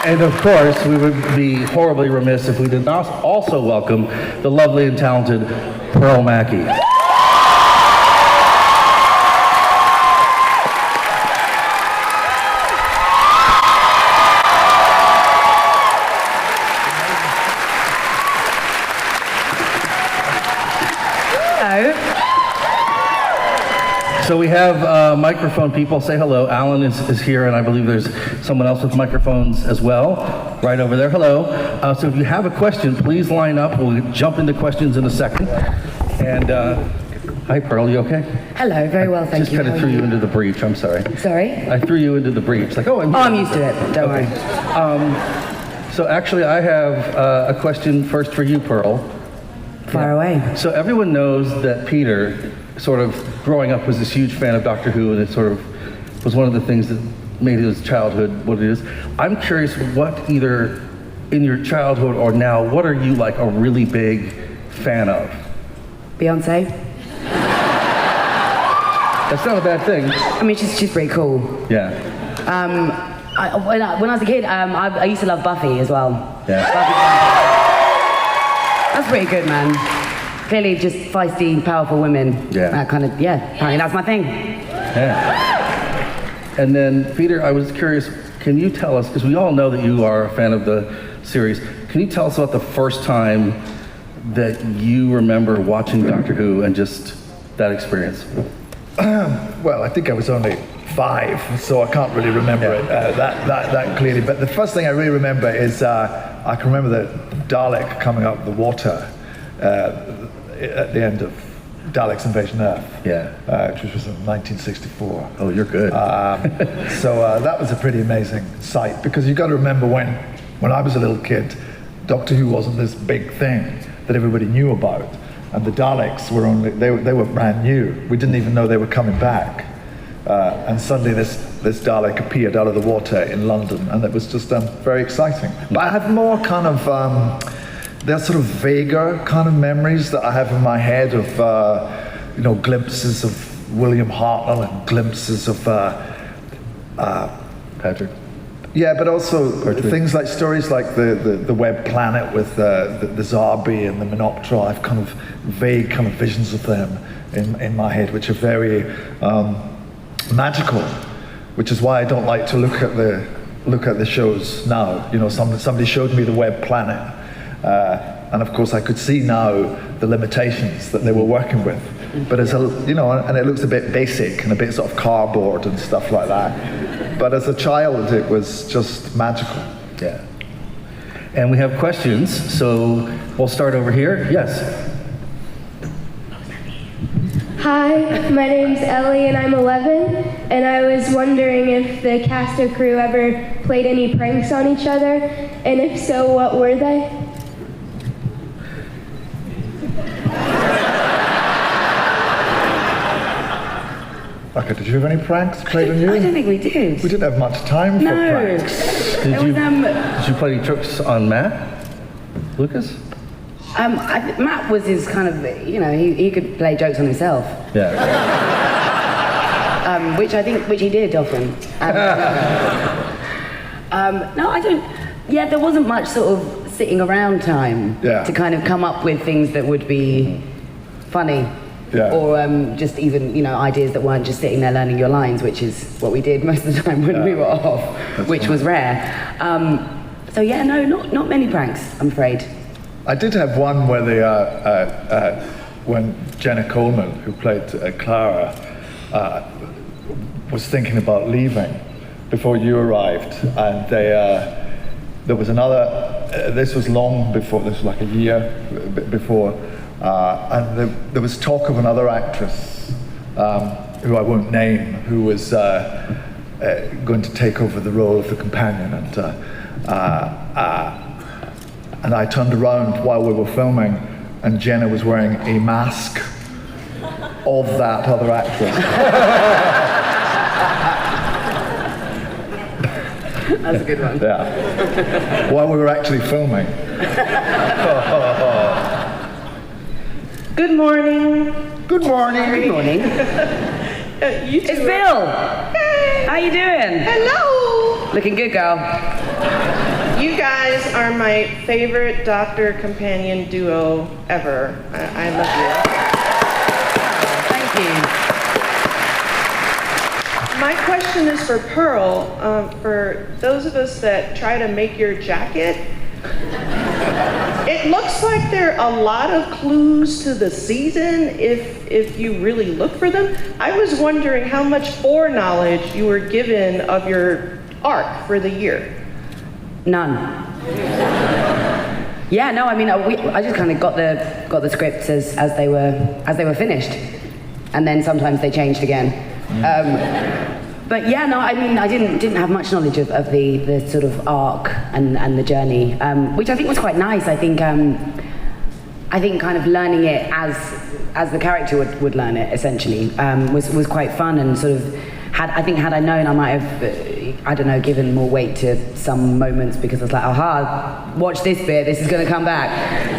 And of course, we would be horribly remiss if we did not also welcome the lovely and talented Pearl Mackie. So we have microphone people. Say hello. Alan is here, and I believe there's someone else with microphones as well, right over there. Hello. So if you have a question, please line up. We'll jump into questions in a second. And hi, Pearl. You okay? Hello. Very well, thank you. Just kind of threw you into the breach. I'm sorry. Sorry? I threw you into the breach. Like, I'm used to it. Don't worry. So actually, I have a question first for you, Pearl. Fire away. So everyone knows that Peter, sort of growing up, was this huge fan of Doctor Who, and it sort of was one of the things that made his childhood what it is. I'm curious, what either in your childhood or now, what are you like a really big fan of? Beyonce. That's not a bad thing. I mean, she's pretty cool. Yeah. When I was a kid, I used to love Buffy as well. Yeah. Buffy. That's pretty good, man. Clearly just feisty, powerful women. Yeah. That kind of, apparently that's my thing. Yeah. And then, Peter, I was curious, can you tell us, because we all know that you are a fan of the series, can you tell us about the first time that you remember watching Doctor Who and just that experience? Well, I think I was only 5, so I can't really remember it that clearly. But the first thing I really remember is I can remember the Dalek coming up the water at the end of Dalek's Invasion Earth, which was in 1964. Oh, you're good. So that was a pretty amazing sight, because you've got to remember when I was a little kid, Doctor Who wasn't this big thing that everybody knew about, and the Daleks were they were brand new. We didn't even know they were coming back, and suddenly this Dalek appeared out of the water in London, and it was just very exciting. But I have more kind of they're sort of vaguer kind of memories that I have in my head of, glimpses of William Hartnell and glimpses of Patrick. Yeah, but also things like stories like the Web Planet with the Zarbi and the Menoptera. I've kind of vague kind of visions of them in my head, which are very magical, which is why I don't like to look at the shows now. You know, somebody showed me the Web Planet. And of course, I could see now the limitations that they were working with. But and it looks a bit basic and a bit sort of cardboard and stuff like that. But as a child, it was just magical. Yeah. And we have questions, so we'll start over here. Yes. Hi, my name's Ellie and I'm 11, and I was wondering if the cast or crew ever played any pranks on each other, and if so, what were they? Okay, did you have any pranks played on you? I don't think we did. We didn't have much time for pranks. Did you play any tricks on Matt? Lucas? Matt was his kind of, he could play jokes on himself. Yeah. Which he did often. No, I don't. Yeah, there wasn't much sort of sitting around time to kind of come up with things that would be funny. Yeah. Or just even, ideas that weren't just sitting there learning your lines, which is what we did most of the time when we were off, which was rare. So yeah, no, not many pranks, I'm afraid. I did have one where when Jenna Coleman, who played Clara, was thinking about leaving before you arrived, and there was another. This was long before. This was like a year before. And there was talk of another actress, who I won't name, who was going to take over the role of the companion. And I turned around while we were filming, and Jenna was wearing a mask of that other actress. That's a good one. Yeah. While we were actually filming. Good morning. Good morning. Good morning. It's Bill. Hey. How you doing? Hello. Looking good, girl. You guys are my favorite doctor companion duo ever. I love you. Thank you. My question is for Pearl. For those of us that try to make your jacket, it looks like there are a lot of clues to the season if you really look for them. I was wondering how much foreknowledge you were given of your arc for the year. None. Yeah, no, I mean, I just kind of got the scripts as they were finished, and then sometimes they changed again. But yeah, no, I mean, I didn't have much knowledge of the sort of arc and the journey, which I think was quite nice. I think kind of learning it as the character would learn it essentially was quite fun, and sort of had I known, I might have given more weight to some moments, because I was like, aha, watch this bit, this is going to come back.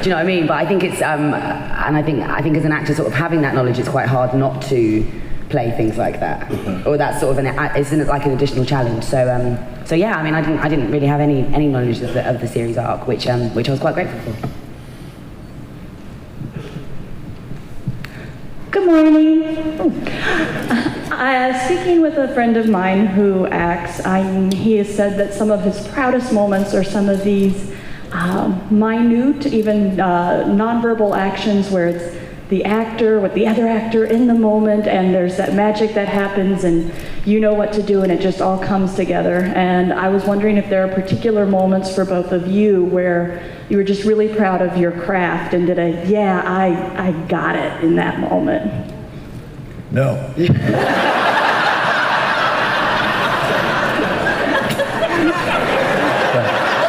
Do you know what I mean? But I think it's and I think as an actor, sort of having that knowledge, it's quite hard not to play things like that, or that's sort of it's like an additional challenge. So yeah, I mean, I didn't really have any knowledge of the series arc, which I was quite grateful for. Good morning. Speaking with a friend of mine who acts, he has said that some of his proudest moments are some of these minute, even nonverbal actions where it's the actor with the other actor in the moment, and there's that magic that happens, and you know what to do, and it just all comes together. And I was wondering if there are particular moments for both of you where you were just really proud of your craft and did I got it in that moment. No.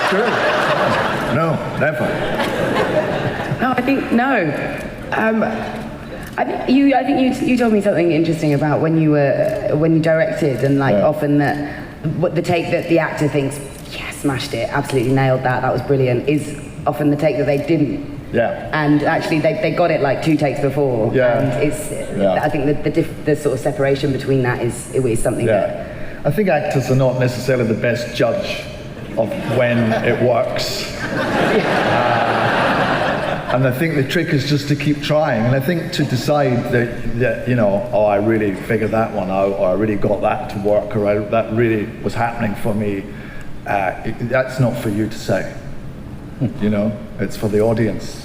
Sure. No, never. No, I think no. I think you told me something interesting about when you directed, and like often the take that the actor thinks, yeah, smashed it, absolutely nailed that was brilliant, is often the take that they didn't. Yeah. And actually they got it like 2 takes before. Yeah. And I think the sort of separation between that is something that. I think actors are not necessarily the best judge of when it works. And I think the trick is just to keep trying. And I think to decide that I really figured that one out, or I really got that to work, or that really was happening for me, that's not for you to say. It's for the audience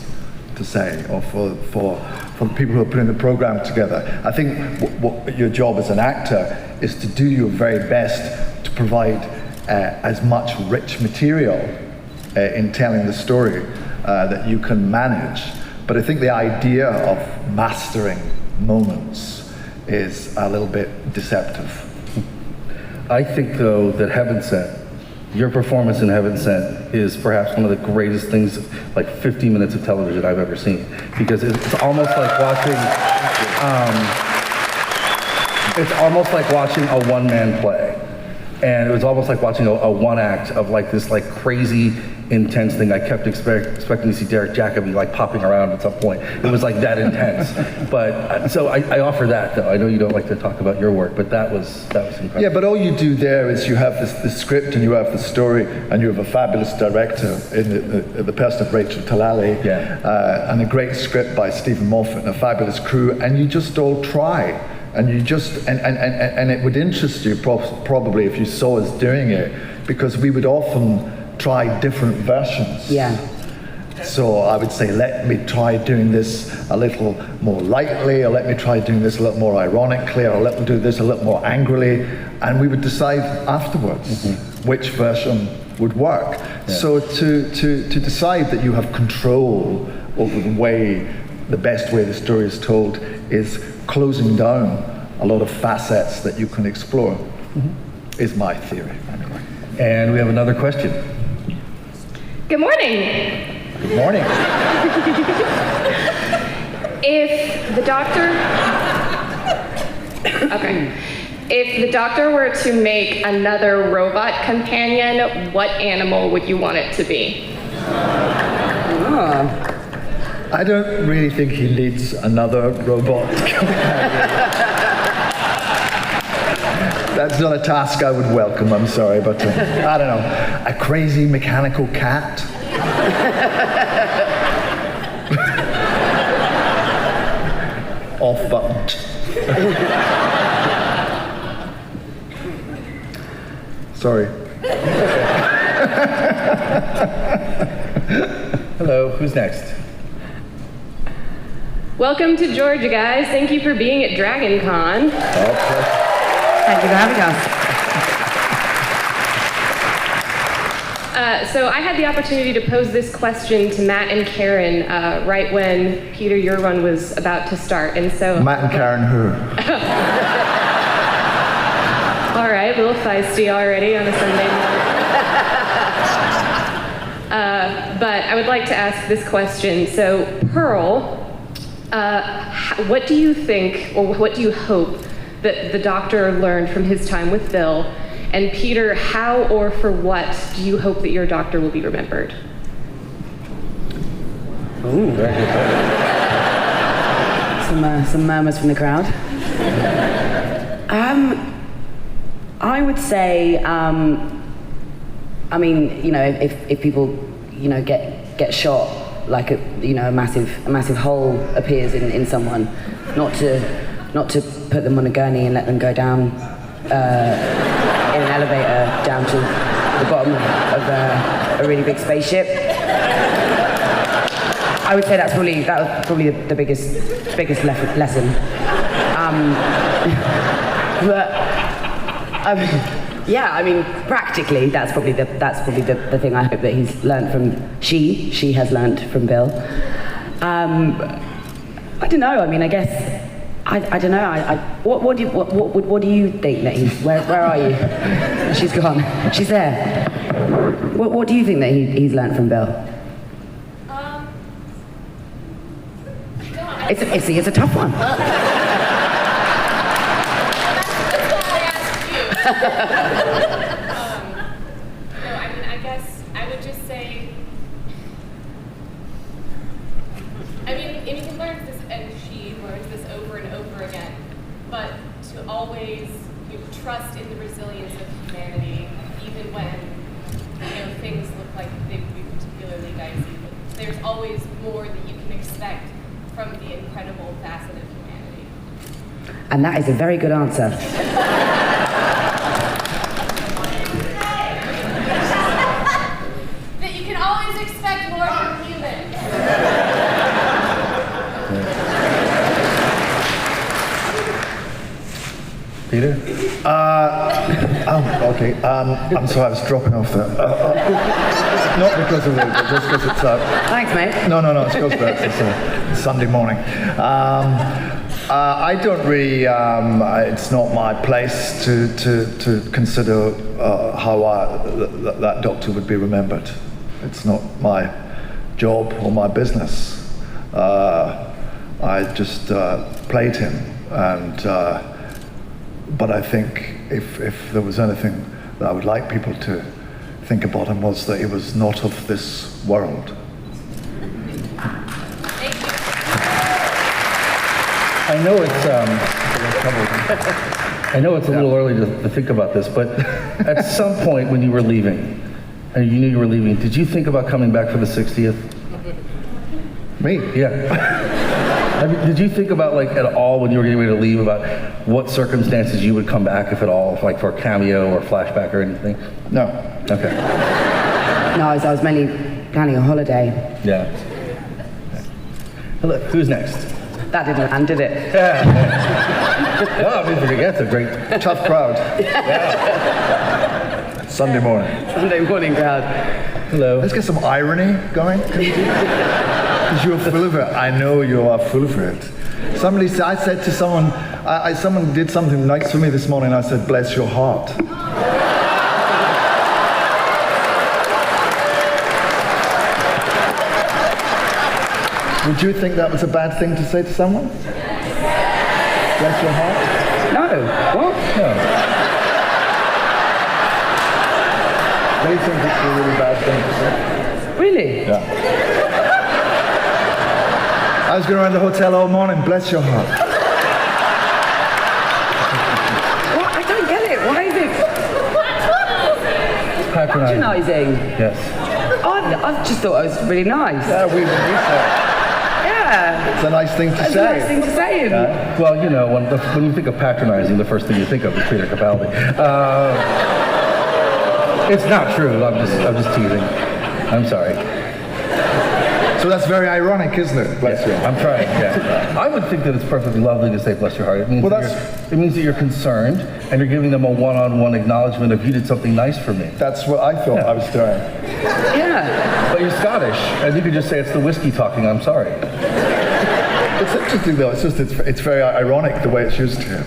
to say, or for the people who are putting the program together. I think what your job as an actor is to do your very best to provide as much rich material in telling the story that you can manage. But I think the idea of mastering moments is a little bit deceptive. I think, though, that Heaven Sent, your performance in Heaven Sent, is perhaps one of the greatest things, like 50 minutes of television I've ever seen, because it's almost like watching a one-man play. And it was almost like watching a one act of like this like crazy intense thing. I kept expecting to see Derek Jacobi like popping around at some point. It was like that intense. But so I offer that, though. I know you don't like to talk about your work, but that was incredible. Yeah, but all you do there is you have the script, and you have the story, and you have a fabulous director in the person of Rachel Talali, and a great script by Stephen Moffat, and a fabulous crew, and you just all try. And you just, and it would interest you probably if you saw us doing it, because we would often try different versions. Yeah. So I would say, let me try doing this a little more lightly, or let me try doing this a little more ironically, or let me do this a little more angrily, and we would decide afterwards which version would work. Yeah. So to decide that you have control over the best way the story is told is closing down a lot of facets that you can explore, is my theory, anyway. And we have another question. Good morning. Good morning. If the doctor were to make another robot companion, what animal would you want it to be? I don't really think he needs another robot companion. That's not a task I would welcome, I'm sorry, but I don't know. A crazy mechanical cat? Off button. Sorry. Hello, who's next? Welcome to Georgia, guys. Thank you for being at Dragoncon. Okay. Thank you for having us. So I had the opportunity to pose this question to Matt and Karen right when Peter, your run was about to start, and so Matt and Karen who? all right, a little feisty already on a Sunday morning. But I would like to ask this question. So, Pearl, what do you think, or what do you hope that the Doctor learned from his time with Bill? And Peter, how or for what do you hope that your Doctor will be remembered? Ooh. Very good. Some murmurs from the crowd. I would say, I mean, you know, if people, you know, get shot, like a massive hole appears in someone, not to put them on a gurney and let them go down in an elevator down to the bottom of a really big spaceship. I would say that was probably the biggest lesson. But yeah, I mean, practically, that's probably the thing I hope that he's learned from. She has learned from Bill. I don't know. I mean, I guess I don't know. What do you think that he's? Where are you? She's gone. She's there. What do you think that he's learned from Bill? It's a tough one. No, I mean, I guess I would just say, I mean, and he learns this, and she learns this over and over again, but to always trust in the resilience of humanity, even when, things look like they would be particularly dicey. But there's always more that you can expect from the incredible facet of humanity. And that is a very good answer. That you can always expect more from humans. Peter? Okay. I'm sorry, I was dropping off there. Not because of it, but just because it's... Thanks, mate. No, it's because it's a Sunday morning. I don't really... it's not my place to consider how that Doctor would be remembered. It's not my job or my business. I just played him, and... but I think if there was anything that I would like people to think about him was that he was not of this world. I know it's a little early to think about this, but at some point when you were leaving, and you knew you were leaving, did you think about coming back for the 60th? Me? Yeah. Did you think about, like, at all when you were getting ready to leave about what circumstances you would come back, if at all, like for a cameo or flashback or anything? No. Okay. No, I was mainly planning a holiday. Yeah. Hello, who's next? That didn't land, did it? Yeah. No, I mean, that's a great... Tough crowd. Sunday morning. Sunday morning crowd. Hello. Let's get some irony going. Because you're full of it. I know you are full of it. I said to someone, someone did something nice for me this morning. I said, bless your heart. Would you think that was a bad thing to say to someone? Bless your heart? No. What? No. They think it's a really bad thing to say. Really? Yeah. I was going around the hotel all morning. Bless your heart. What? I don't get it. Patronising. Yes. I just thought it was really nice. Yeah, we said. Yeah. It's a nice thing to It's say. a nice thing to say. Well, you know, when you think of patronizing, the first thing you think of is Peter Capaldi. It's not true. I'm just teasing. I'm sorry. So that's very ironic, isn't it? Bless you. I'm trying. Yeah. I would think that it's perfectly lovely to say "bless your heart." It means, it means that you're concerned and you're giving them a one-on-one acknowledgement of you did something nice for me. That's what I thought I was doing. Yeah. But you're Scottish, and you could just say it's the whiskey talking. I'm sorry. It's interesting though. It's very ironic the way it's used here.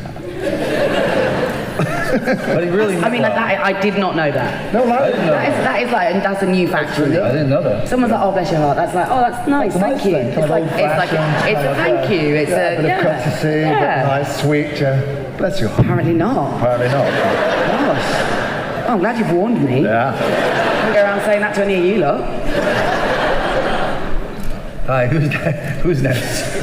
But he really. I mean, like that. I did not know that. No, I didn't know. That is like, that's a new fact for me. I didn't know that. Someone's like, "Oh, bless your heart." That's like, "Oh, that's nice. Thank you." It's like, it's a thank you. It's a bit of courtesy, a bit nice, sweet. Bless your heart. Apparently not. Apparently not. Gosh. Oh, I'm glad you've warned me. Yeah. I don't go around saying that to any of you lot. Hi, who's next?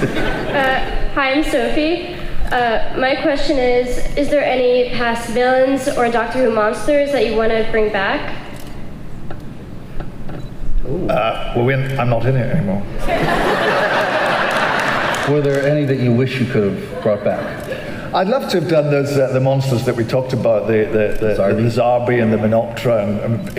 Hi, I'm Sophie. My question is there any past villains or Doctor Who monsters that you want to bring back? I'm not in it anymore. Were there any that you wish you could have brought back? I'd love to have done those the monsters that we talked about, the Zarbi and the Menoptera, and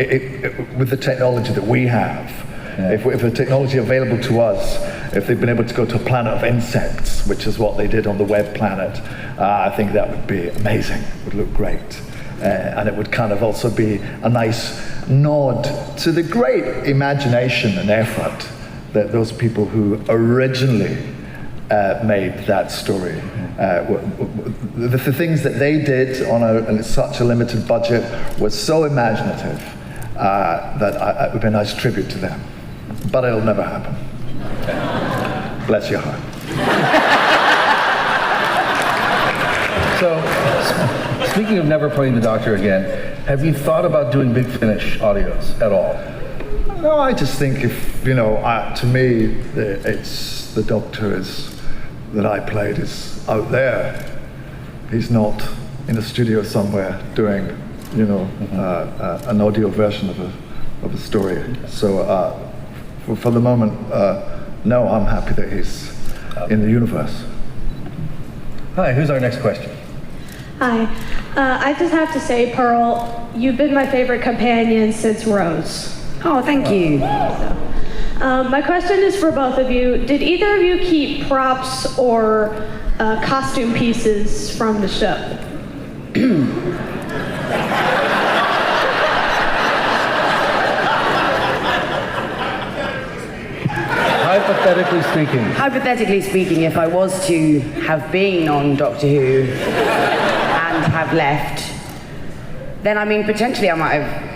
with the technology that we have. Yeah. If the technology available to us, if they'd been able to go to a planet of insects, which is what they did on the web planet, I think that would be amazing. It would look great. And it would kind of also be a nice nod to the great imagination and effort that those people who originally made that story. The things that they did on such a limited budget was so imaginative that it would be a nice tribute to them. But it'll never happen. Bless your heart. So, speaking of never playing the Doctor again, have you thought about doing Big Finish audios at all? No, I just think if, to me, it's the Doctor that I played is out there. He's not in a studio somewhere doing, an audio version of a story. So for the moment, no, I'm happy that he's in the universe. Hi, who's our next question? Hi. I just have to say, Pearl, you've been my favorite companion since Rose. Oh, thank you. My question is for both of you. Did either of you keep props or costume pieces from the show? Hypothetically speaking, if I was to have been on Doctor Who and have left, then I mean potentially I might have,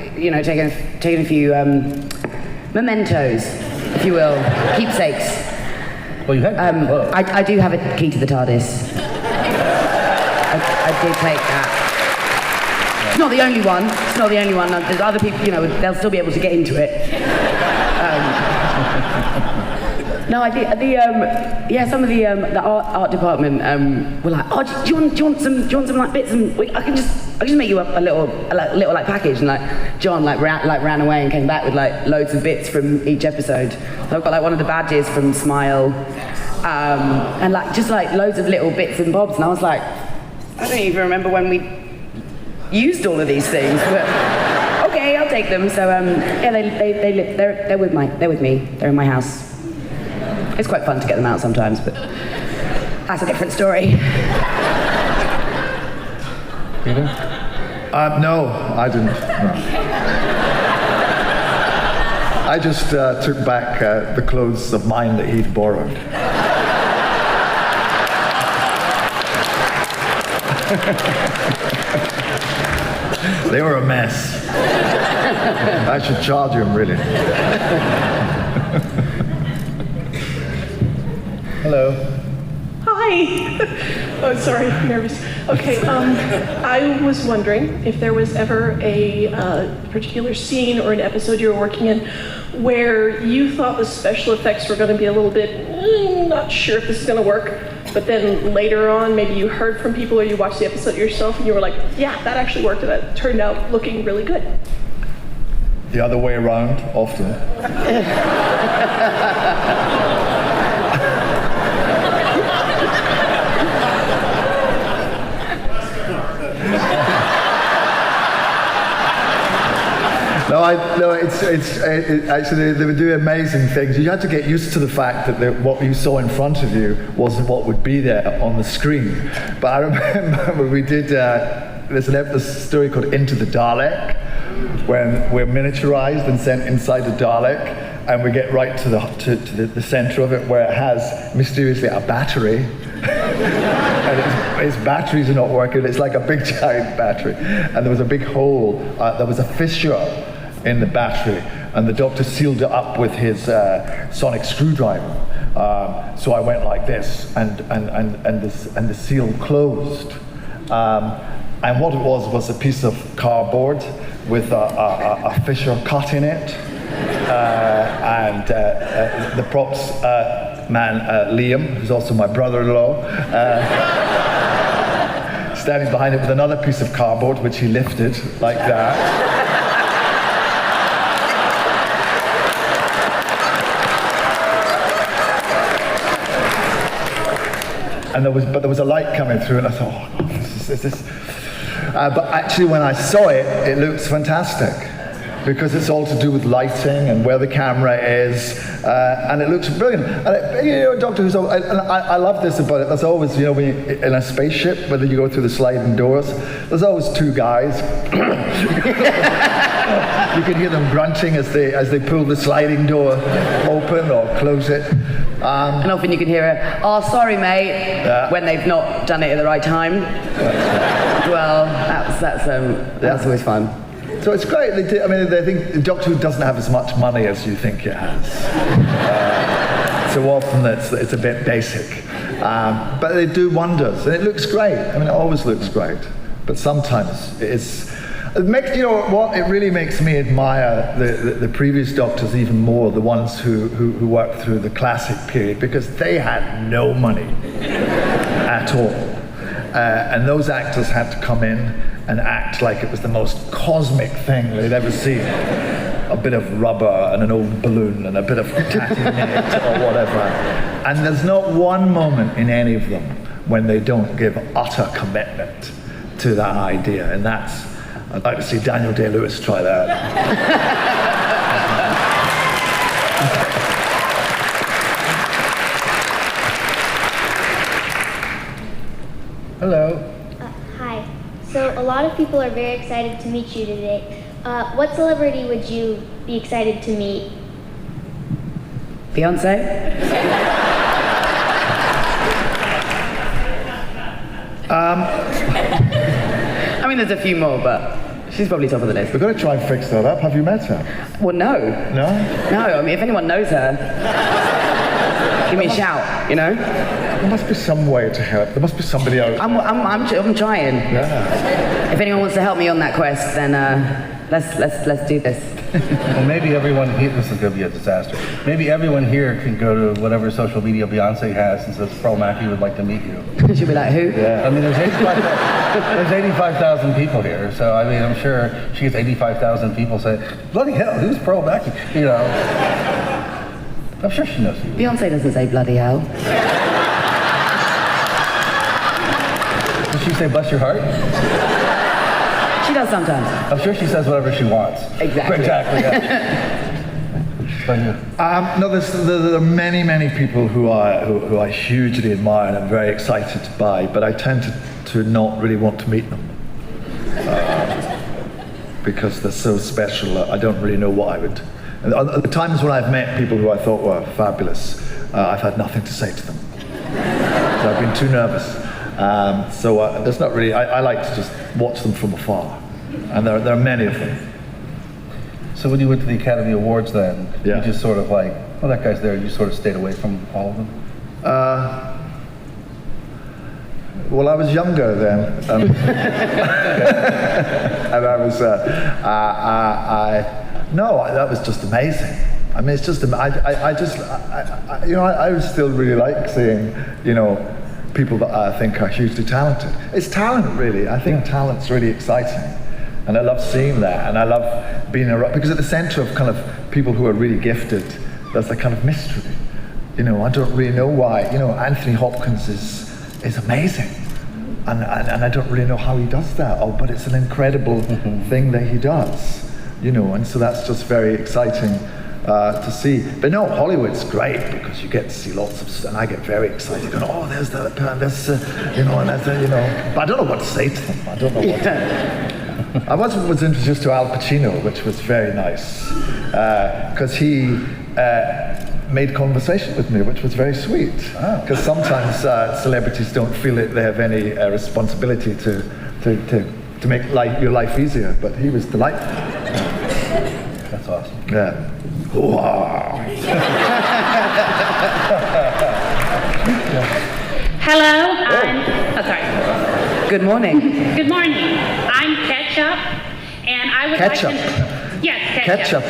taken a few mementos, if you will, keepsakes. well, you had I do have a key to the TARDIS. I did take that. It's not the only one. It's not the only one. There's other people, they'll still be able to get into it. No, I did. Some of the art department were like, "Oh, do you want some like bits? And I can just make you up a little like package." And like John ran away and came back with like loads of bits from each episode. So I've got like one of the badges from Smile, and like just like loads of little bits and bobs. And I was like, I don't even remember when we used all of these things, but okay, I'll take them. So they're with me. They're in my house. It's quite fun to get them out sometimes, but that's a different story. Peter? No, I didn't. No. I just took back the clothes of mine that he'd borrowed. They were a mess. I should charge him, really. Hello. Hi. Oh, sorry, nervous. Okay, I was wondering if there was ever a particular scene or an episode you were working in where you thought the special effects were going to be a little bit, not sure if this is going to work, but then later on, maybe you heard from people or you watched the episode yourself and you were like, yeah, that actually worked and that turned out looking really good. the other way around, often. Actually, they would do amazing things. You had to get used to the fact that what you saw in front of you wasn't what would be there on the screen. But I remember we did, there's a story called Into the Dalek, when we're miniaturized and sent inside the Dalek, and we get right to the center of it, where it has mysteriously a battery. And its batteries are not working. It's like a big giant battery. And there was a big hole, there was a fissure in the battery, and the doctor sealed it up with his sonic screwdriver. So I went like this, and the seal closed. And what it was a piece of cardboard with a fissure cut in it. And the props man, Liam, who's also my brother-in-law, standing behind it with another piece of cardboard, which he lifted like that. And there was a light coming through, and I thought, oh, God, this. But actually, when I saw it, it looks fantastic, because it's all to do with lighting and where the camera is, and it looks brilliant. And Doctor Who's, I love this about it. There's always, when in a spaceship, whether you go through the sliding doors, there's always two guys. You can hear them grunting as they pull the sliding door open or close it. And often you can hear a, "Oh, sorry, mate," when they've not done it at the right time. Well, that's always fun. So it's great. They think Doctor Who doesn't have as much money as you think it has. So often it's a bit basic. But they do wonders, and it looks great. It always looks great. But sometimes it really makes me admire the previous Doctors even more, the ones who worked through the classic period, because they had no money at all. And those actors had to come in and act like it was the most cosmic thing they'd ever seen. A bit of rubber and an old balloon and a bit of tatty knit or whatever. And there's not one moment in any of them when they don't give utter commitment to that idea. And I'd like to see Daniel Day-Lewis try that. Hello. Hi. So a lot of people are very excited to meet you today. What celebrity would you be excited to meet? Beyonce? There's a few more, but she's probably top of the list. We've got to try and fix that up. Have you met her? Well, no. No? No, if anyone knows her, give me a shout, There must be some way to help. There must be somebody else. I'm trying. Yeah. If anyone wants to help me on that quest, then let's do this. Well, maybe everyone here, this is going to be a disaster. Maybe everyone here can go to whatever social media Beyonce has and says Pearl Mackie would like to meet you. She'll be like, who? Yeah. There's 85,000 people here, so I'm sure she gets 85,000 people say, bloody hell, who's Pearl Mackie? I'm sure she knows you. Beyonce doesn't say bloody hell. Does she say bless your heart? She does sometimes. I'm sure she says whatever she wants. Exactly. Exactly, yeah. No, there are many, many people who I hugely admire and I'm very excited by, but I tend to not really want to meet them. Because they're so special, I don't really know what I would... At the times when I've met people who I thought were fabulous, I've had nothing to say to them. So I've been too nervous. There's not really... I like to just watch them from afar. And there are many of them. So when you went to the Academy Awards then, Yeah. you just sort of like, oh, that guy's there, you sort of stayed away from all of them? Well, I was younger then. And I was... that was just amazing. It's just... I would still really like seeing, people that I think are hugely talented. It's talent, really. I think talent's really exciting. And I love seeing that, and I love being around, because at the center of kind of people who are really gifted, there's a kind of mystery. You know, I don't really know why. You know, Anthony Hopkins is amazing. And I don't really know how he does that, but it's an incredible thing that he does, you know, and so that's just very exciting to see. But no, Hollywood's great because you get to see lots of stuff, and I get very excited, going, oh, there's that, there's, you know, and there's, you know, but I don't know what to say to them. I don't know what to. I was introduced to Al Pacino, which was very nice, because he made conversation with me, which was very sweet. Because sometimes celebrities don't feel that they have any responsibility to make your life easier, but he was delightful. That's awesome. Yeah. Wow. Hello, sorry. Good morning. Good morning. I'm Ketchup, and I would Ketchup. like to... Yes, ketchup.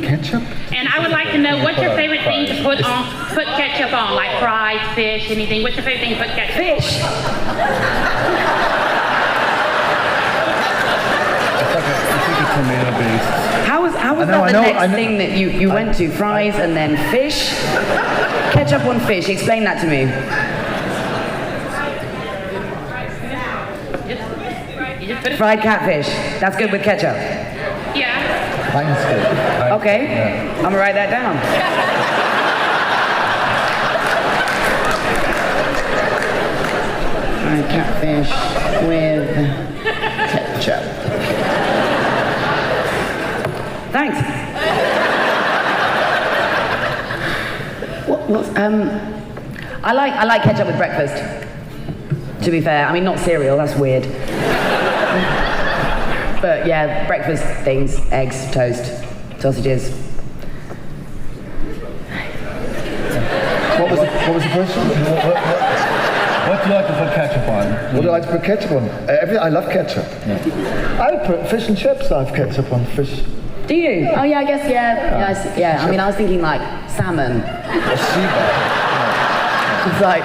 Ketchup? And I would like to know what's your favorite thing to put ketchup on, like fries, fish, anything. What's your favorite thing to put ketchup on? Fish. It's like a tomato based. How was that the next thing that you went to? Fries and then fish? Ketchup on fish. Explain that to me. Fried catfish. That's good with ketchup. Yeah. Mine's good. Okay. Yeah. I'm gonna write that down. Fried catfish with ketchup. Thanks. I like ketchup with breakfast. To be fair, I mean, not cereal. That's weird. But yeah, breakfast things: eggs, toast, sausages. What was the question? What do you like to put ketchup on? What do I like to put ketchup on? I love ketchup. Yeah. I would put fish and chips. I have ketchup on fish. Do you? Oh yeah, I guess yeah. I mean, I was thinking like salmon. It's like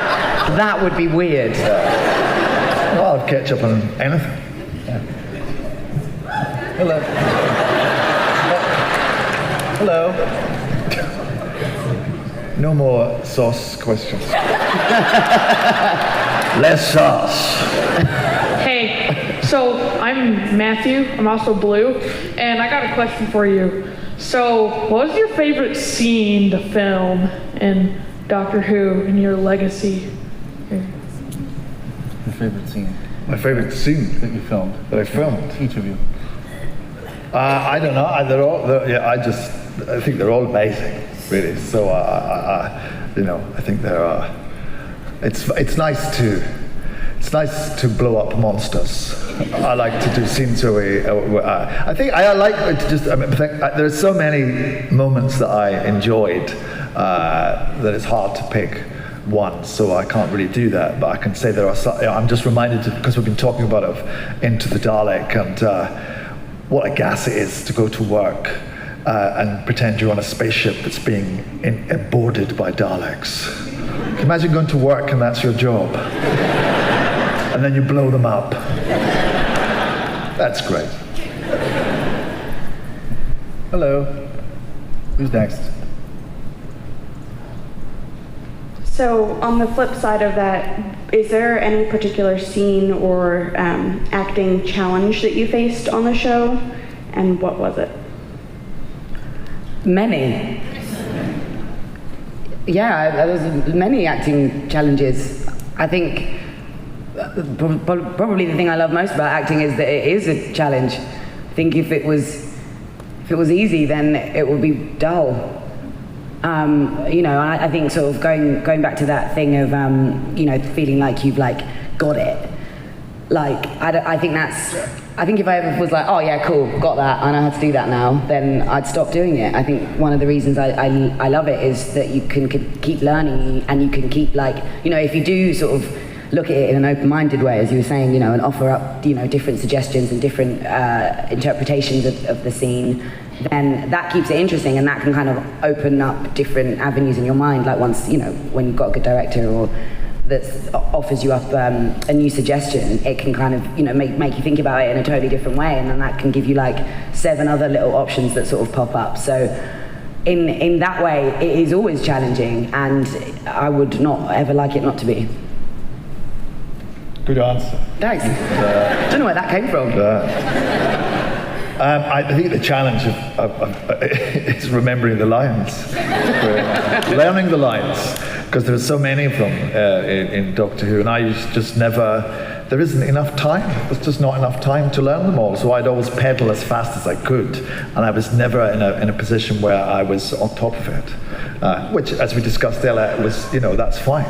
that would be weird. Well, I'll have ketchup on anything. Hello. Hello. No more sauce questions. Less sauce. Hey, so I'm Matthew. I'm also Blue, and I got a question for you. So, what was your favorite scene to film in Doctor Who and your legacy? Your favorite scene My favorite scene that you filmed? that I filmed. Each of you. I don't know. I think they're all amazing, really. So, I think they're. It's nice to blow up monsters. I like to do scenes where I think I like to just. There are so many moments that I enjoyed that it's hard to pick one, so I can't really do that. But I can say there are some. I'm just reminded because we've been talking about Into the Dalek and. What a gas it is to go to work and pretend you're on a spaceship that's being boarded by Daleks. Can you imagine going to work and that's your job? And then you blow them up. That's great. Hello. Who's next? So on the flip side of that, is there any particular scene or acting challenge that you faced on the show, and what was it? Many. Yeah, there was many acting challenges. I think probably the thing I love most about acting is that it is a challenge. I think if it was easy, then it would be dull. I think sort of going back to that thing of feeling like you've got it. I think if I ever was like, oh yeah, cool, got that, I know how to do that now, then I'd stop doing it. I think one of the reasons I love it is that you can keep learning, and you can keep if you do sort of look at it in an open-minded way, as you were saying, and offer up different suggestions and different interpretations of the scene, then that keeps it interesting, and that can kind of open up different avenues in your mind. Like once when you've got a good director or that offers you up a new suggestion, it can kind of, you know, make you think about it in a totally different way, and then that can give you like 7 other little options that sort of pop up. So in that way, it is always challenging, and I would not ever like it not to be. Good answer. Thanks. Don't know where that came from. I think the challenge is remembering the lines, learning the lines, because there are so many of them in Doctor Who, and I just never. There isn't enough time. There's just not enough time to learn them all. So I'd always pedal as fast as I could, and I was never in a position where I was on top of it. Which, as we discussed earlier, was, you know, that's fine.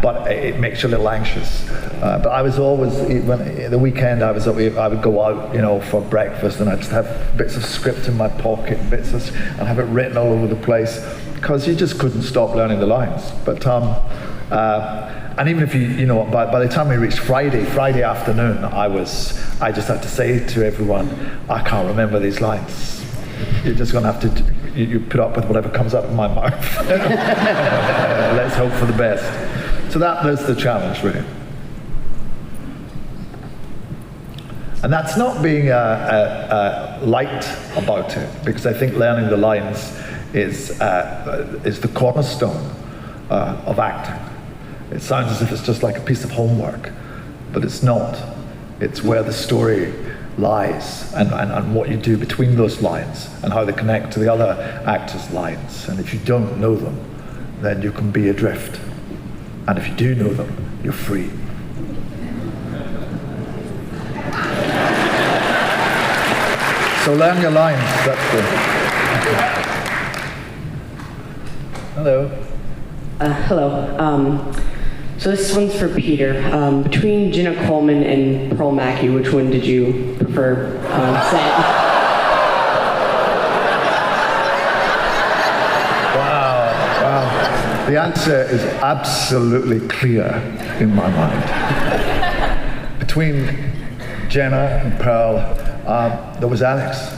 But it makes you a little anxious. But I was always, when the weekend I would go out, you know, for breakfast, and I'd just have bits of script in my pocket, and have it written all over the place, because you just couldn't stop learning the lines. But and even if you know, by the time we reached Friday afternoon, I just had to say to everyone, I can't remember these lines. You're just going to have to, you put up with whatever comes out of my mouth. Let's hope for the best. So that's the challenge, really. And that's not being light about it, because I think learning the lines is the cornerstone of acting. It sounds as if it's just like a piece of homework, but it's not. It's where the story lies, and what you do between those lines, and how they connect to the other actors' lines. And if you don't know them, then you can be adrift. And if you do know them, you're free. So learn your lines. That's the... Hello. Hello. So this one's for Peter. Between Jenna Coleman and Pearl Mackie, which one did you prefer on set? Wow. The answer is absolutely clear in my mind. Between Jenna and Pearl, there was Alex.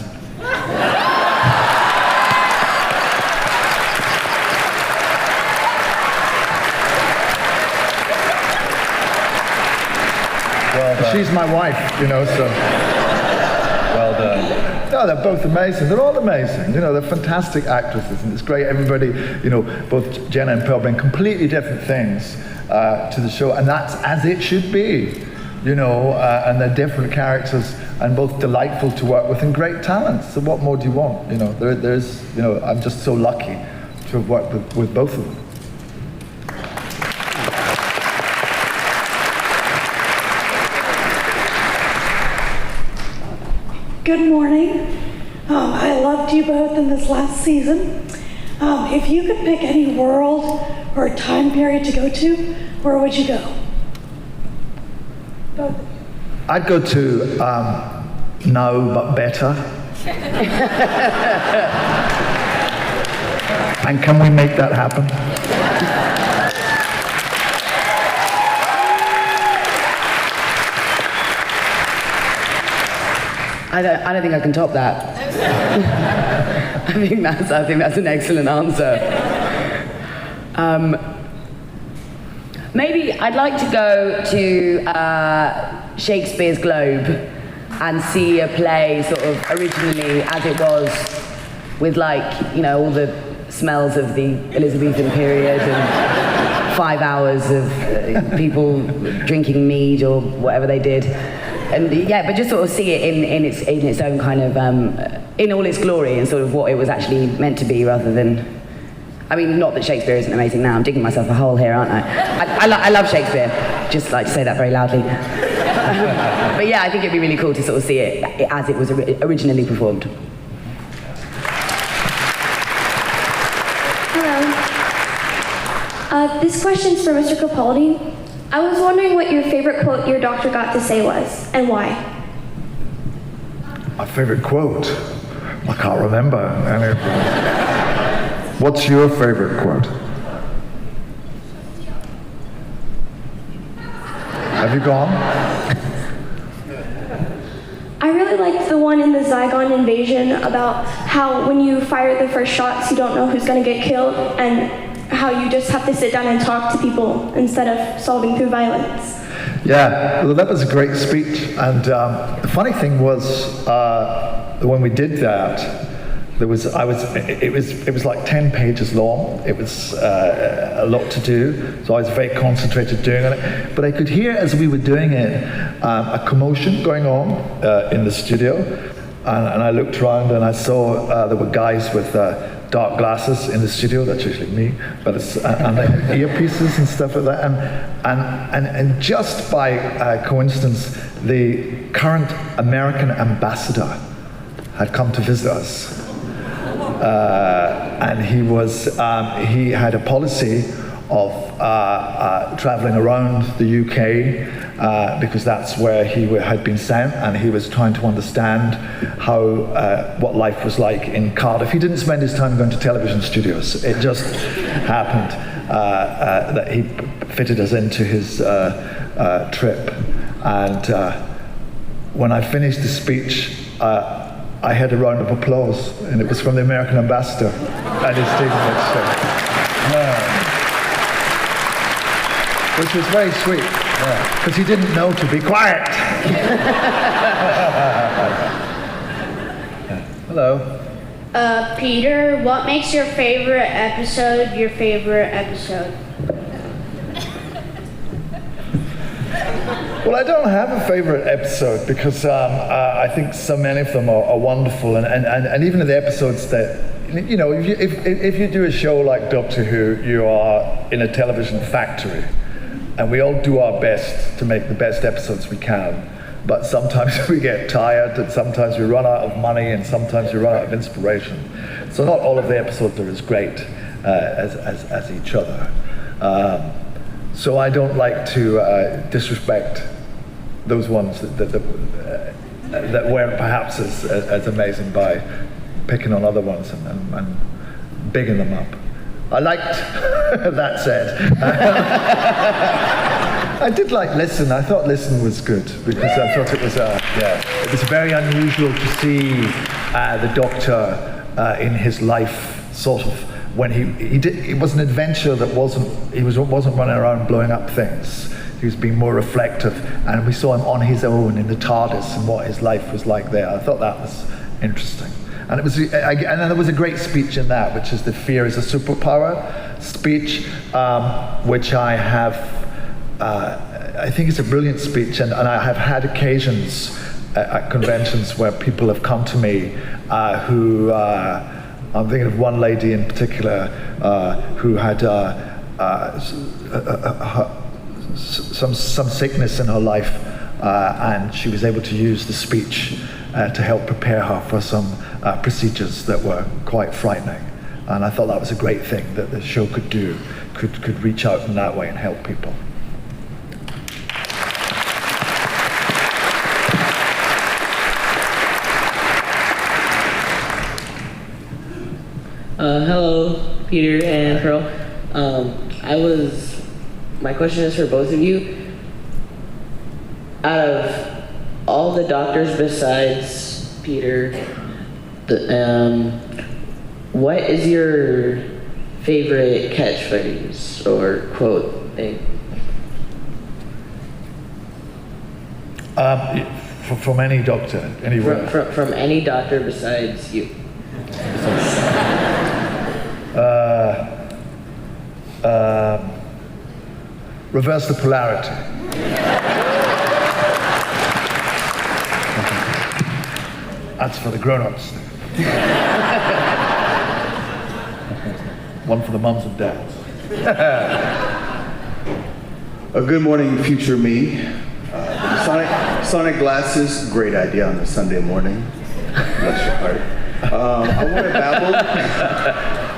She's my wife, you know, so. Well done. No, they're both amazing. They're all amazing. You know, they're fantastic actresses, and it's great. Everybody, you know, both Jenna and Pearl bring completely different things to the show, and that's as it should be, you know, and they're different characters, and both delightful to work with and great talents. So what more do you want? You know, there's, you know, I'm just so lucky to have worked with both of them. Good morning. I loved you both in this last season. If you could pick any world or time period to go to, where would you go? Both. I'd go to now but better. And can we make that happen? I don't think I can top that. I think that's an excellent answer. Maybe I'd like to go to Shakespeare's Globe and see a play sort of originally as it was, with, like, you know, all the smells of the Elizabethan period and 5 hours of people drinking mead or whatever they did. And yeah, but just sort of see it in its own kind of, in all its glory, and sort of what it was actually meant to be, rather than, I mean, not that Shakespeare isn't amazing now, I'm digging myself a hole here, aren't I? I love Shakespeare, just like to say that very loudly. But yeah, I think it'd be really cool to sort of see it as it was originally performed. Hello. This question's for Mr. Capaldi. I was wondering what your favorite quote your doctor got to say was, and why. My favorite quote? I can't remember. What's your favorite quote? Have you gone? I really liked the one in the Zygon invasion about how when you fire the first shots, you don't know who's going to get killed, and how you just have to sit down and talk to people instead of solving through violence. Yeah, well, that was a great speech. And the funny thing was, when we did that, it was like 10 pages long. It was a lot to do, so I was very concentrated doing it. But I could hear as we were doing it a commotion going on in the studio, and I looked around and I saw there were guys with dark glasses in the studio. That's usually me, but and they had earpieces and stuff like that. And just by coincidence, the current American ambassador had come to visit us. And he had a policy of traveling around the UK because that's where he had been sent, and he was trying to understand what life was like in Cardiff. He didn't spend his time going to television studios. It just happened that he fitted us into his trip. And when I finished the speech, I had a round of applause, and it was from the American ambassador and his team, which was very sweet, because he didn't know to be quiet. Hello. Peter, what makes your favorite episode your favorite episode? Well, I don't have a favorite episode because I think so many of them are wonderful, and even the episodes that, you know, if you do a show like Doctor Who, you are in a television factory, and we all do our best to make the best episodes we can, but sometimes we get tired, and sometimes we run out of money, and sometimes we run out of inspiration. So not all of the episodes are as great as each other. So I don't like to disrespect those ones that weren't perhaps as amazing by picking on other ones and bigging them up. I liked, that said, I did like Listen. I thought Listen was good because I thought it was it was very unusual to see the Doctor in his life sort of. When he did, it was an adventure that wasn't running around blowing up things. He was being more reflective, and we saw him on his own in the TARDIS and what his life was like there. I thought that was interesting, and it was. And there was a great speech in that, which is the "Fear is a Superpower" speech, which I have. I think it's a brilliant speech, and I have had occasions at conventions where people have come to me who. I'm thinking of one lady in particular who had some sickness in her life, and she was able to use the speech to help prepare her for some procedures that were quite frightening. And I thought that was a great thing that the show could do, could reach out in that way and help people. Hello, Peter and Pearl. My question is for both of you. Out of all the doctors besides Peter, what is your favorite catchphrase or quote thing? From any doctor, anywhere. From any doctor besides you. Reverse the polarity. That's for the grown-ups. One for the mums and dads. Good morning, future me. Sonic glasses, great idea on a Sunday morning. Bless your heart. I want to babble.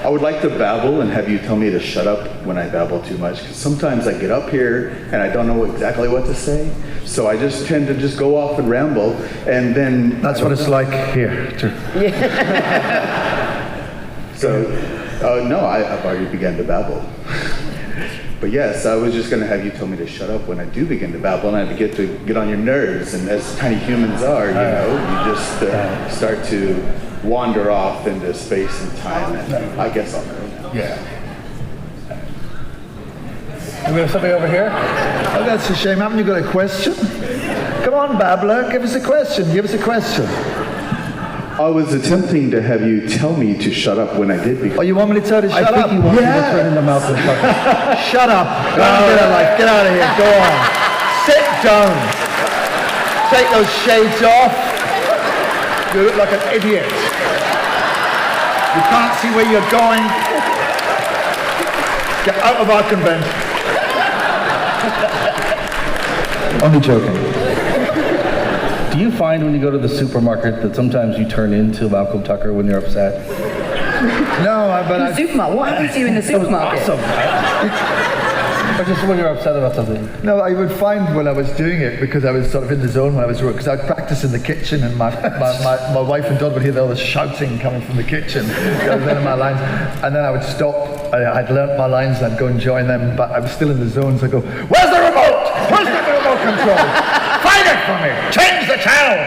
I would like to babble and have you tell me to shut up when I babble too much, because sometimes I get up here and I don't know exactly what to say, so I just tend to just go off and ramble, and then... That's what it's like here, too. So, no, I've already begun to babble. But yes, I was just going to have you tell me to shut up when I do begin to babble, and I get to get on your nerves, and as tiny humans are, you know, you just start to wander off into space and time, and I guess I'll know now. Yeah. We have somebody over here. Oh, that's a shame. Haven't you got a question? Come on, babbler, give us a question. Give us a question. I was attempting to have you tell me to shut up when I did. Oh, you want me to tell you to shut up? I think you want me to turn into Malcolm Tucker. Shut up. Go on, get out, get out of here. Go on. Sit down. Take those shades off. You look like an idiot. You can't see where you're going. Get out of our convent. Only joking. Do you find when you go to the supermarket that sometimes you turn into Malcolm Tucker when you're upset? No, but in the supermarket? What happens to you in the supermarket? Awesome. Or just when you're upset about something? No, I would find when I was doing it, because I was sort of in the zone when I was working, because I'd practice in the kitchen, and my wife and daughter would hear all the shouting coming from the kitchen. I was learning my lines, and then I would stop. I'd learnt my lines, and I'd go and join them, but I was still in the zone, so I'd go, "Where's the remote? Where's the remote control? Find it for me! Change the channel!"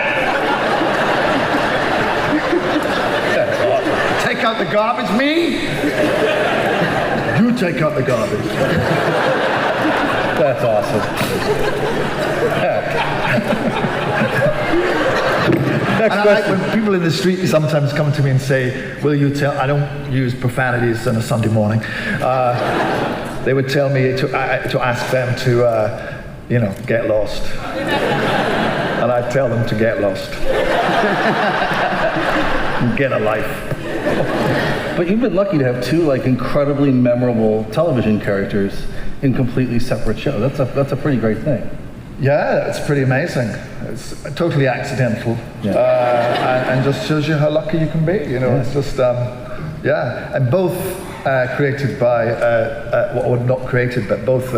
Take out the garbage, me? You take out the garbage. That's awesome. Next question. Like when people in the street sometimes come to me and say, "Will you tell?" I don't use profanities on a Sunday morning. They would tell me to ask them to, get lost, and I'd tell them to get lost, and get a life. But you've been lucky to have two incredibly memorable television characters in completely separate shows. That's a pretty great thing. Yeah, it's pretty amazing. It's totally accidental, and just shows you how lucky you can be. It's just and both created by not created, but both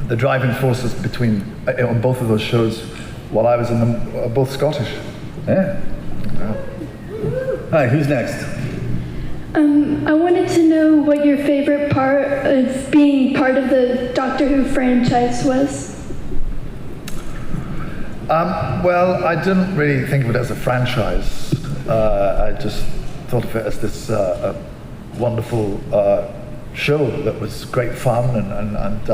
the driving forces between on both of those shows while I was in them are both Scottish. Yeah. Hi, who's next? I wanted to know what your favorite part of being part of the Doctor Who franchise was. Well, I didn't really think of it as a franchise. I just thought of it as this wonderful show that was great fun and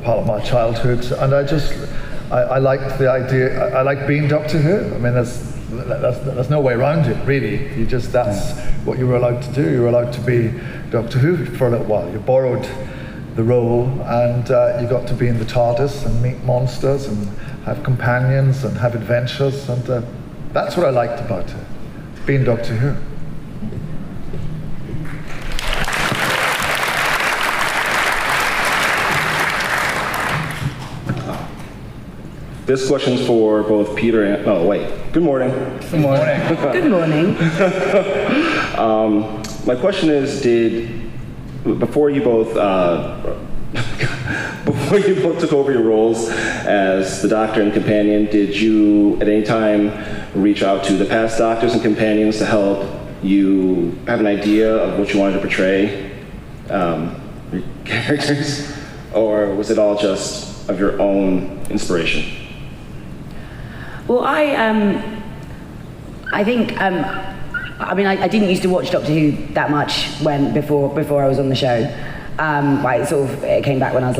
part of my childhood. And I liked the idea. I like being Doctor Who. I mean, there's no way around it, really. That's what you were allowed to do. You were allowed to be Doctor Who for a little while. You borrowed the role, and you got to be in the TARDIS and meet monsters and have companions and have adventures, and that's what I liked about it, being Doctor Who. This question's for both Peter and... Oh, wait. Good morning. Good morning. Good morning. My question is, before you both took over your roles as the Doctor and Companion, did you at any time reach out to the past Doctors and Companions to help you have an idea of what you wanted to portray your characters? Or was it all just of your own inspiration? Well, I think, I didn't used to watch Doctor Who that much before I was on the show. It came back when I was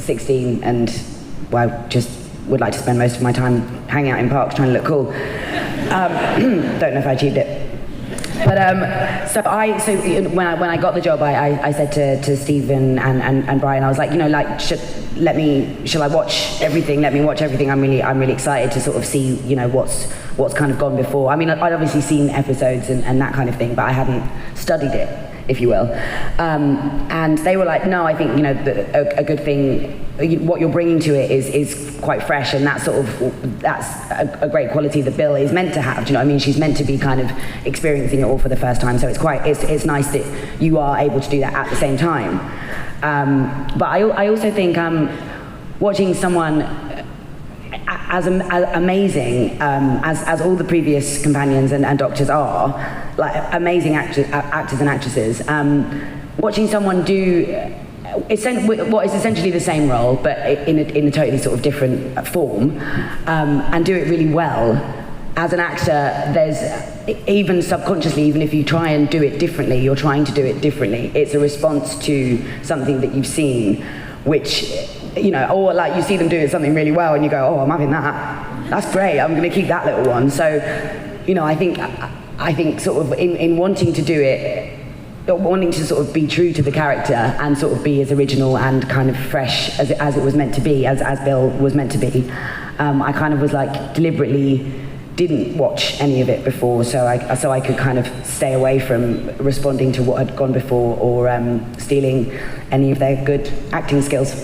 16, and just would like to spend most of my time hanging out in parks trying to look cool. Don't know if I achieved it. But when I got the job, I said to Stephen and Brian, I was like, shall I watch everything? Let me watch everything. I'm really excited to sort of see, what's kind of gone before. I mean, I'd obviously seen episodes and that kind of thing, but I hadn't studied it, if you will. And they were like, no, I think, a good thing, what you're bringing to it is quite fresh, and that's a great quality that Bill is meant to have. Do you know what I mean? She's meant to be kind of experiencing it all for the first time, so it's nice that you are able to do that at the same time. But I also think watching someone as amazing as all the previous companions and doctors are, amazing actors and actresses, watching someone do what is essentially the same role, but in a totally sort of different form, and do it really well, as an actor, there's, even subconsciously, even if you try and do it differently, you're trying to do it differently. It's a response to something that you've seen, which, you know, or like you see them doing something really well and you go, oh, I'm having that. That's great, I'm going to keep that little one. So, you know, I think sort of in wanting to do it, wanting to sort of be true to the character and sort of be as original and kind of fresh as it was meant to be, as Bill was meant to be, I kind of was like deliberately didn't watch any of it before, so I could kind of stay away from responding to what had gone before or stealing any of their good acting skills.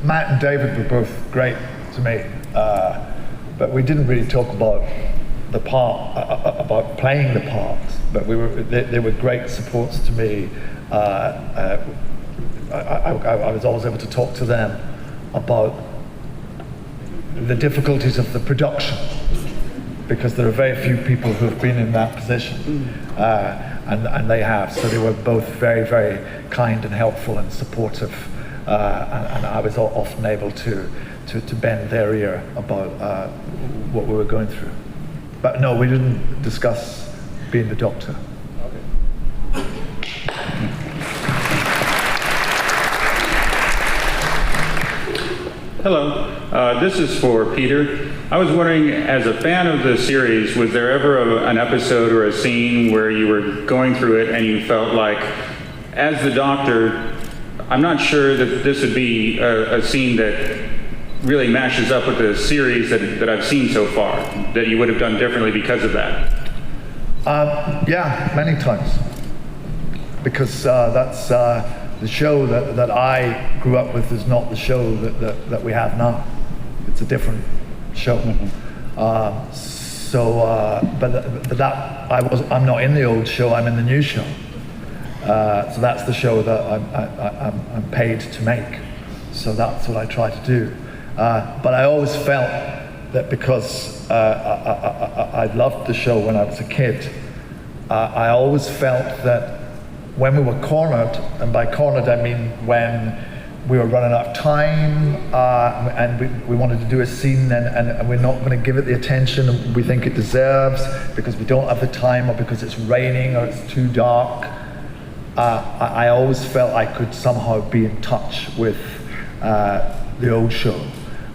Matt and David were both great to me, but we didn't really talk about the part, about playing the parts. But they were great supports to me. I was always able to talk to them about the difficulties of the production, because there are very few people who have been in that position, and they have. So they were both very, very kind and helpful and supportive, and I was often able to bend their ear about what we were going through. But no, we didn't discuss being the Doctor. Hello, this is for Peter. I was wondering, as a fan of the series, was there ever an episode or a scene where you were going through it and you felt like, as the Doctor, I'm not sure that this would be a scene that really matches up with the series that I've seen so far, that you would have done differently because of that? Yeah, many times. Because that's the show that I grew up with is not the show that we have now. It's a different show. But that I'm not in the old show. I'm in the new show. So that's the show that I'm paid to make. So that's what I try to do. But I always felt that because I loved the show when I was a kid, I always felt that when we were cornered, and by cornered I mean when we were running out of time and we wanted to do a scene and we're not going to give it the attention we think it deserves because we don't have the time or because it's raining or it's too dark, I always felt I could somehow be in touch with the old show.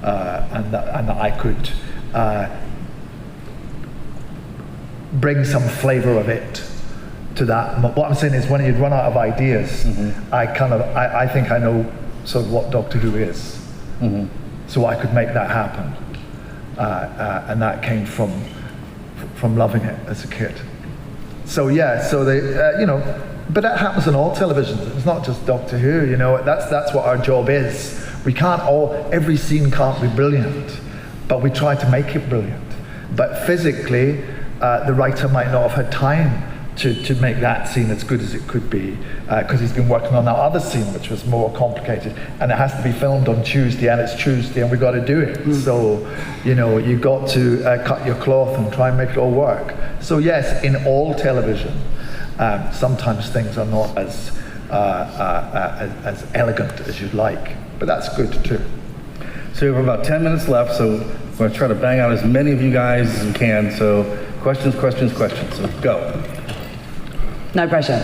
And that I could bring some flavor of it to that. What I'm saying is, when you'd run out of ideas, I think I know sort of what Doctor Who is, so I could make that happen, and that came from loving it as a kid. So yeah, so they, but that happens in all televisions. It's not just Doctor Who. That's what our job is. We can't every scene can't be brilliant, but we try to make it brilliant. But physically, the writer might not have had time to make that scene as good as it could be, because he's been working on that other scene, which was more complicated, and it has to be filmed on Tuesday, and it's Tuesday, and we've got to do it. So, you've got to cut your cloth and try and make it all work. So yes, in all television, sometimes things are not as elegant as you'd like. But that's good too. So we have about 10 minutes left, so we're going to try to bang out as many of you guys as we can. So questions. So go. No pressure.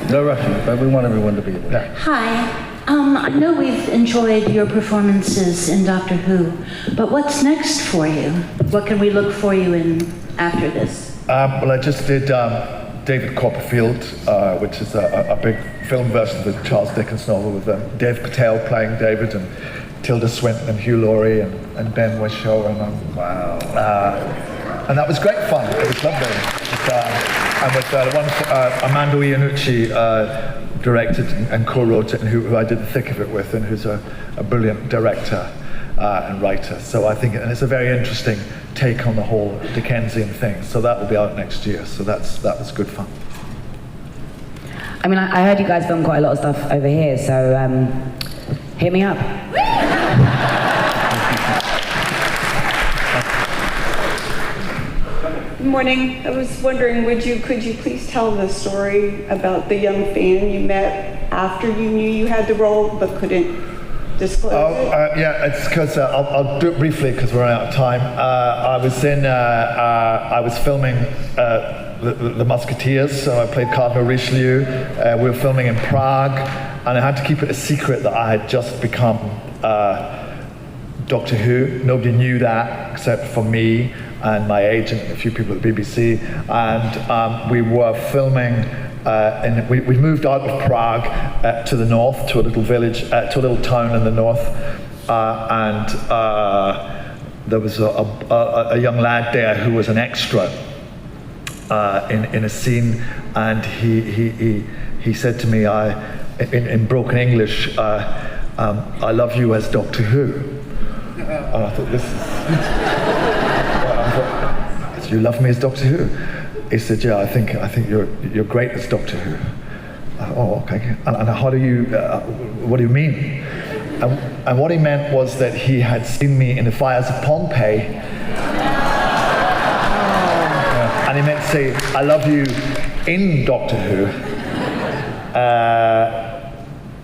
No rushing, but we want everyone to be able to. Hi. I know we've enjoyed your performances in Doctor Who, but what's next for you? What can we look for you in after this? Well, I just did David Copperfield, which is a big film version of the Charles Dickens novel with Dev Patel playing David and Tilda Swinton and Hugh Laurie and Ben Whishaw, and wow. And that was great fun. It was lovely. And with the one Armando Iannucci directed and co-wrote it, and who I did the thick of it with, and who's a brilliant director and writer. So I think, and it's a very interesting take on the whole Dickensian thing. So that will be out next year. So that was good fun. I mean, I heard you guys film quite a lot of stuff over here, so hit me up. Good morning. I was wondering, could you please tell the story about the young fan you met after you knew you had the role but couldn't disclose it? Yeah, it's because I'll do it briefly because we're out of time. I was filming the Musketeers, so I played Cardinal Richelieu. We were filming in Prague, and I had to keep it a secret that I had just become Doctor Who. Nobody knew that except for me and my agent and a few people at the BBC. And we were filming, we moved out of Prague to the north, to a little village, to a little town in the north. And there was a young lad there who was an extra in a scene, and he said to me, in broken English, I love you as Doctor Who. And I thought, this is... you love me as Doctor Who? He said, yeah, I think you're great as Doctor Who. Oh, okay. And how do you, what do you mean? And what he meant was that he had seen me in the fires of Pompeii. And he meant to say, I love you in Doctor Who.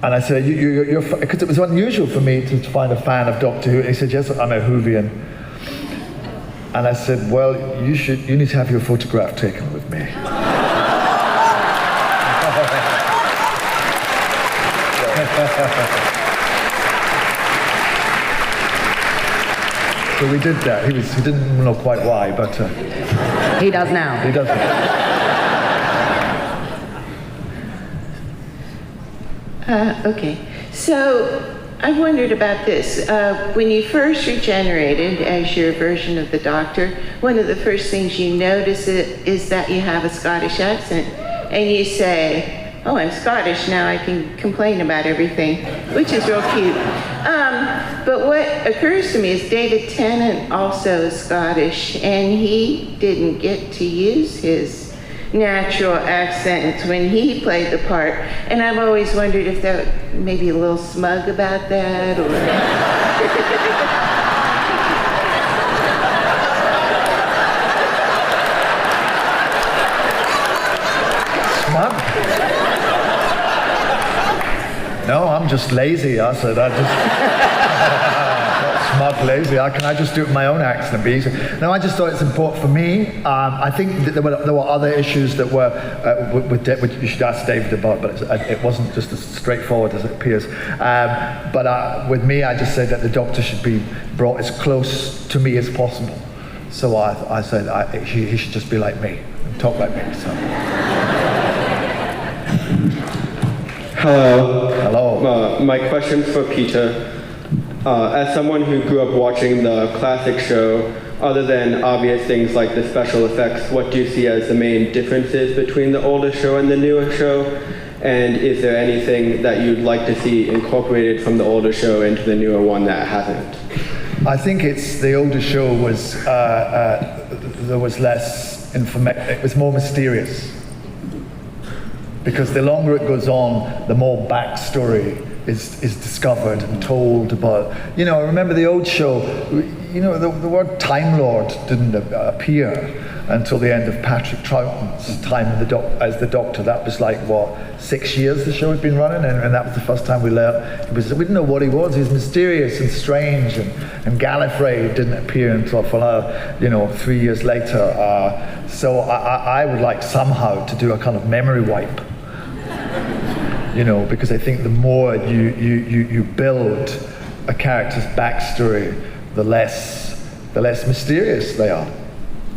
And I said, you're because it was unusual for me to find a fan of Doctor Who. And he said, yes, I'm a Whovian. And I said, well, you need to have your photograph taken with me. So we did that. He didn't know quite why, but... he does now. He does now. Okay, so I wondered about this. When you first regenerated as your version of the Doctor, one of the first things you notice is that you have a Scottish accent. And you say, oh, I'm Scottish, now I can complain about everything, which is real cute. But what occurs to me is David Tennant also is Scottish, and he didn't get to use his natural accent when he played the part, and I've always wondered if that maybe a little smug about that, or smug? No, I'm just lazy. I said I just smug, lazy. Can I just do it in my own accent and be easy? No, I just thought it's important for me. I think that there were other issues that were which you should ask David about, but it wasn't just as straightforward as it appears. But with me, I just said that the Doctor should be brought as close to me as possible. So I said he should just be like me and talk like me. So. Hello. Hello. My question for Peter. As someone who grew up watching the classic show, other than obvious things like the special effects, what do you see as the main differences between the older show and the newer show? And is there anything that you'd like to see incorporated from the older show into the newer one that hasn't? I think it's the older show was, there was less information, it was more mysterious. Because the longer it goes on, the more backstory is discovered and told about. You know, I remember the old show, you know, the word Time Lord didn't appear until the end of Patrick Troughton's time as the Doctor. That was like, what, 6 years the show had been running, and that was the first time we learned. We didn't know what he was. He was mysterious and strange, and Gallifrey didn't appear until, 3 years later. So I would like somehow to do a kind of memory wipe. You know, because I think the more you build a character's backstory, the less mysterious they are.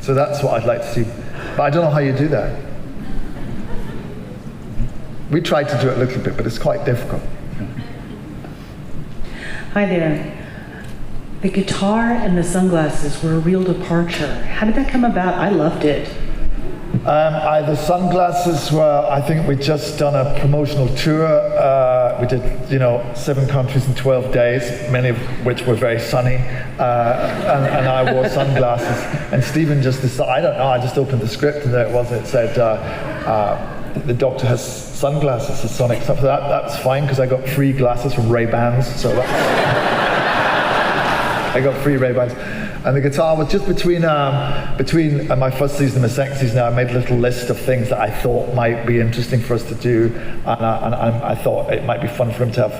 So that's what I'd like to see. But I don't know how you do that. We tried to do it a little bit, but it's quite difficult. Hi there. The guitar and the sunglasses were a real departure. How did that come about? I loved it. The sunglasses were, I think we'd just done a promotional tour. We did, 7 countries in 12 days, many of which were very sunny. And I wore sunglasses. And Stephen just decided, I don't know, I just opened the script and there it was. It said, the Doctor has sunglasses, the sonic stuff. So that's fine because I got free glasses from Ray-Bans. So I got free Ray-Bans. And the guitar was just between my first season and my second season. I made a little list of things that I thought might be interesting for us to do, and I thought it might be fun for him to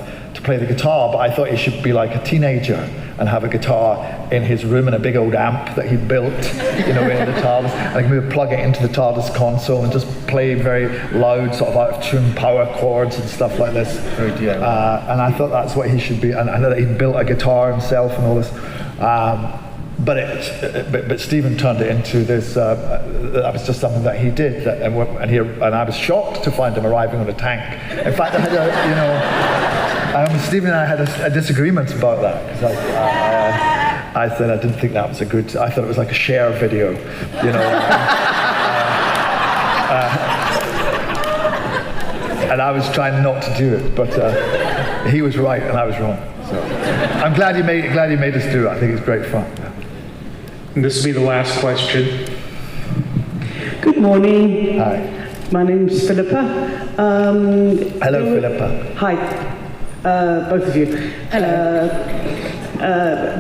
play the guitar. But I thought he should be like a teenager and have a guitar in his room and a big old amp that he built, in the TARDIS. And we would plug it into the TARDIS console and just play very loud, sort of out of tune power chords and stuff like this. And I thought that's what he should be. And I know that he built a guitar himself and all this. But Stephen turned it into this. That was just something that he did, and I was shocked to find him arriving on a tank. In fact, I had Stephen and I had a disagreement about that because I said I didn't think that was a good. I thought it was like a share video, and I was trying not to do it, but he was right and I was wrong. So I'm glad he made us do it. I think it's great fun. And this will be the last question. Good morning. Hi. My name's Philippa. Hello, Philippa. Hi, both of you. Hello.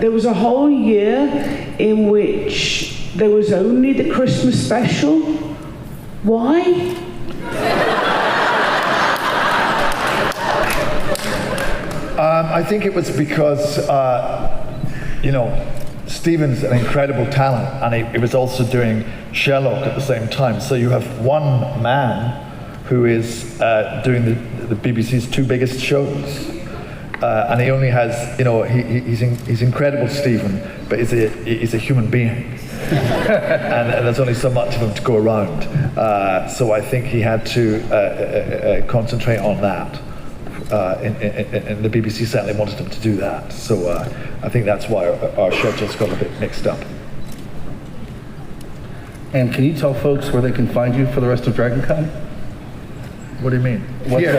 There was a whole year in which there was only the Christmas special. Why? I think it was because, Stephen's an incredible talent, and he was also doing Sherlock at the same time. So you have one man who is doing the BBC's two biggest shows, and he only has, he's incredible, Stephen, but he's a human being, and there's only so much of him to go around. So I think he had to concentrate on that. And the BBC certainly wanted him to do that. So I think that's why our schedules got a bit mixed up. And can you tell folks where they can find you for the rest of Dragoncon? What do you mean? You're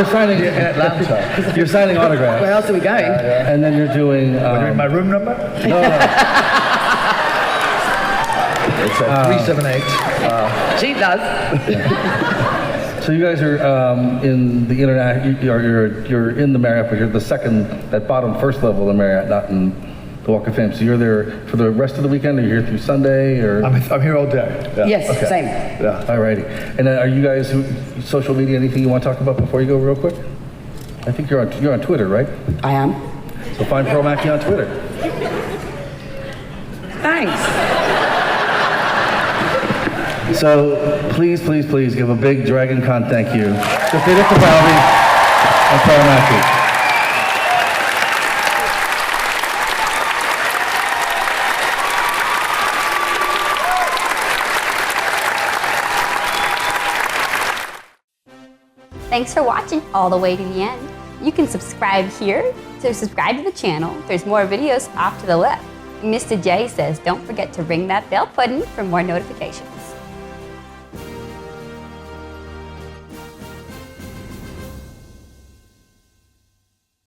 signing in Atlanta. You're signing autographs. Where else are we going? And then you're doing... my room number? No. It's 378. She does. So you guys are in the internet. You're in the Marriott, but you're the that first level of the Marriott, not in the Walk of Fame. So you're there for the rest of the weekend. Or you're here through Sunday, or I'm here all day. Yeah. Yes, okay. same. Yeah. Alrighty. And are you guys social media? Anything you want to talk about before you go, real quick? I think you're on Twitter, right? I am. So find Pearl Mackie on Twitter. Thanks. So please give a big Dragoncon thank you to Peter Capaldi and Pearl Mackie. Thanks for watching all the way to the end. You can subscribe here to subscribe to the channel. There's more videos off to the left. Mr. J says, don't forget to ring that bell button for more notifications.